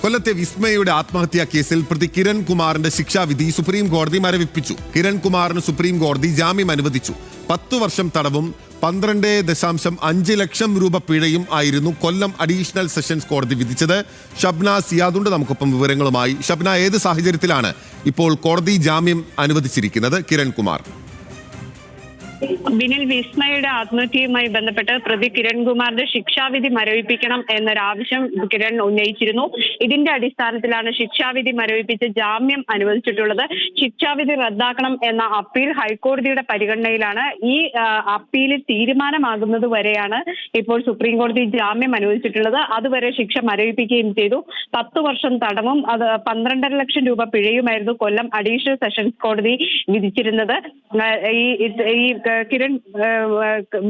കൊല്ലത്തെ വിസ്മയുടെ ആത്മഹത്യാ കേസിൽ പ്രതി കിരൺ കുമാറിന്റെ ശിക്ഷാവിധി സുപ്രീം കോടതി മരവിപ്പിച്ചു. കിരൺ കുമാറിന് സുപ്രീം കോടതി ജാമ്യം അനുവദിച്ചു. 10 വർഷം തടവും 12.5 ലക്ഷം രൂപ പിഴയും ആയിരുന്നു കൊല്ലം അഡീഷണൽ സെഷൻസ് കോടതി വിധിച്ചത്. ഷബ്ന സിയാദുണ്ട് നമുക്കൊപ്പം വിവരങ്ങളുമായി. ഷബ്ന, ഏത് സാഹചര്യത്തിലാണ് ഇപ്പോൾ കോടതി ജാമ്യം അനുവദിച്ചിരിക്കുന്നത് കിരൺ കുമാർ? ബിനിൽ, വിസ്മയുടെ ആത്മഹത്യയുമായി ബന്ധപ്പെട്ട് പ്രതി കിരൺകുമാറിന്റെ ശിക്ഷാവിധി മരവിപ്പിക്കണം എന്നൊരാവശ്യം കിരൺ ഉന്നയിച്ചിരുന്നു. ഇതിന്റെ അടിസ്ഥാനത്തിലാണ് ശിക്ഷാവിധി മരവിപ്പിച്ച് ജാമ്യം അനുവദിച്ചിട്ടുള്ളത്. ശിക്ഷാവിധി റദ്ദാക്കണം എന്ന അപ്പീൽ ഹൈക്കോടതിയുടെ പരിഗണനയിലാണ്. ഈ അപ്പീലിൽ തീരുമാനമാകുന്നത് വരെയാണ് ഇപ്പോൾ സുപ്രീം കോടതി ജാമ്യം അനുവദിച്ചിട്ടുള്ളത്. അതുവരെ ശിക്ഷ മരവിപ്പിക്കുകയും ചെയ്തു. 10 വർഷം തടവും 12.5 ലക്ഷം രൂപ പിഴയുമായിരുന്നു കൊല്ലം അഡീഷണൽ സെഷൻസ് കോടതി വിധിച്ചിരുന്നത്. ഈ കിരൺ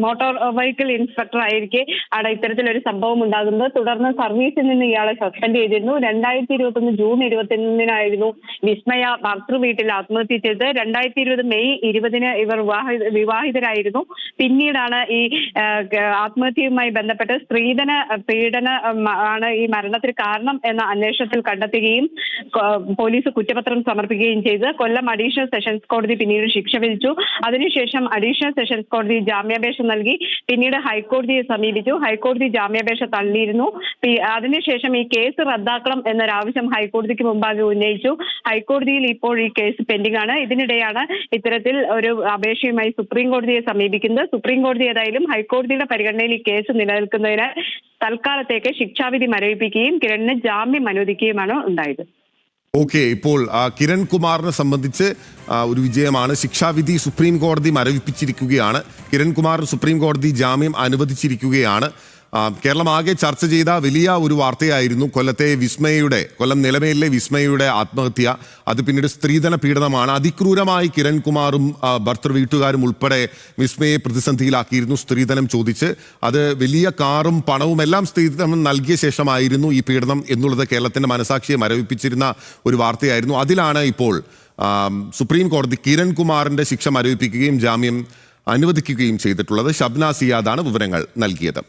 മോട്ടോർ വെഹിക്കിൾ ഇൻസ്പെക്ടർ ആയിരിക്കെ ആണ് ഇത്തരത്തിലൊരു സംഭവം ഉണ്ടാകുന്നത്. തുടർന്ന് സർവീസിൽ നിന്ന് ഇയാളെ സസ്പെൻഡ് ചെയ്തിരുന്നു. 2021 ജൂൺ 21 വിസ്മയ ഭർത്തൃ വീട്ടിൽ ആത്മഹത്യ ചെയ്തത്. 2020 മെയ് 20 ഇവർ വിവാഹിതരായിരുന്നു. പിന്നീടാണ് ഈ ആത്മഹത്യയുമായി ബന്ധപ്പെട്ട് സ്ത്രീധന പീഡന ആണ് ഈ മരണത്തിന് കാരണം എന്ന അന്വേഷണത്തിൽ കണ്ടെത്തുകയും പോലീസ് കുറ്റപത്രം സമർപ്പിക്കുകയും ചെയ്ത് കൊല്ലം അഡീഷണൽ സെഷൻസ് കോടതി പിന്നീട് ശിക്ഷ വിധിച്ചു. അതിനുശേഷം അഡീഷണൽ സെഷൻസ് കോടതി ജാമ്യാപേക്ഷ നൽകി. പിന്നീട് ഹൈക്കോടതിയെ സമീപിച്ചു. ഹൈക്കോടതി ജാമ്യാപേക്ഷ തള്ളിയിരുന്നു. അതിനുശേഷം ഈ കേസ് റദ്ദാക്കണം എന്നൊരാവശ്യം ഹൈക്കോടതിക്ക് മുമ്പാകെ ഉന്നയിച്ചു. ഹൈക്കോടതിയിൽ ഇപ്പോൾ ഈ കേസ് പെൻഡിംഗ് ആണ്. ഇതിനിടെയാണ് ഇത്തരത്തിൽ ഒരു അപേക്ഷയുമായി സുപ്രീം കോടതിയെ സമീപിക്കുന്നത്. സുപ്രീം കോടതി ഏതായാലും ഹൈക്കോടതിയുടെ പരിഗണനയിൽ ഈ കേസ് നിലനിൽക്കുന്നതിന് തൽക്കാലത്തേക്ക് ശിക്ഷാവിധി മരവിപ്പിക്കുകയും കിരണിന് ജാമ്യം അനുവദിക്കുകയുമാണ് ഉണ്ടായത്. ഓക്കെ, ഇപ്പോൾ കിരൺ കുമാറിനെ സംബന്ധിച്ച് ഒരു വിജയമാണ്. ശിക്ഷാവിധി സുപ്രീം കോടതി മരവിപ്പിച്ചിരിക്കുകയാണ്. കിരൺ കുമാറിന് സുപ്രീം കോടതി ജാമ്യം അനുവദിച്ചിരിക്കുകയാണ്. കേരളം ആകെ ചർച്ച ചെയ്ത വലിയ ഒരു വാർത്തയായിരുന്നു കൊല്ലം നിലമേലിലെ വിസ്മയുടെ ആത്മഹത്യ. അത് പിന്നീട് സ്ത്രീധന പീഡനമാണ്. അതിക്രൂരമായി കിരൺ കുമാറും ഭർത്തൃ വീട്ടുകാരും ഉൾപ്പെടെ വിസ്മയെ പ്രതിസന്ധിയിലാക്കിയിരുന്നു സ്ത്രീധനം ചോദിച്ച്. അത് വലിയ കാറും പണവും എല്ലാം സ്ത്രീധനം നൽകിയ ശേഷമായിരുന്നു ഈ പീഡനം എന്നുള്ളത് കേരളത്തിന്റെ മനസാക്ഷിയെ മരവിപ്പിച്ചിരുന്ന ഒരു വാർത്തയായിരുന്നു. അതിലാണ് ഇപ്പോൾ സുപ്രീം കോടതി കിരൺ കുമാറിന്റെ ശിക്ഷ മരവിപ്പിക്കുകയും ജാമ്യം അനുവദിക്കുകയും ചെയ്തിട്ടുള്ളത്. ഷബ്ന സിയാദാണ് വിവരങ്ങൾ നൽകിയത്.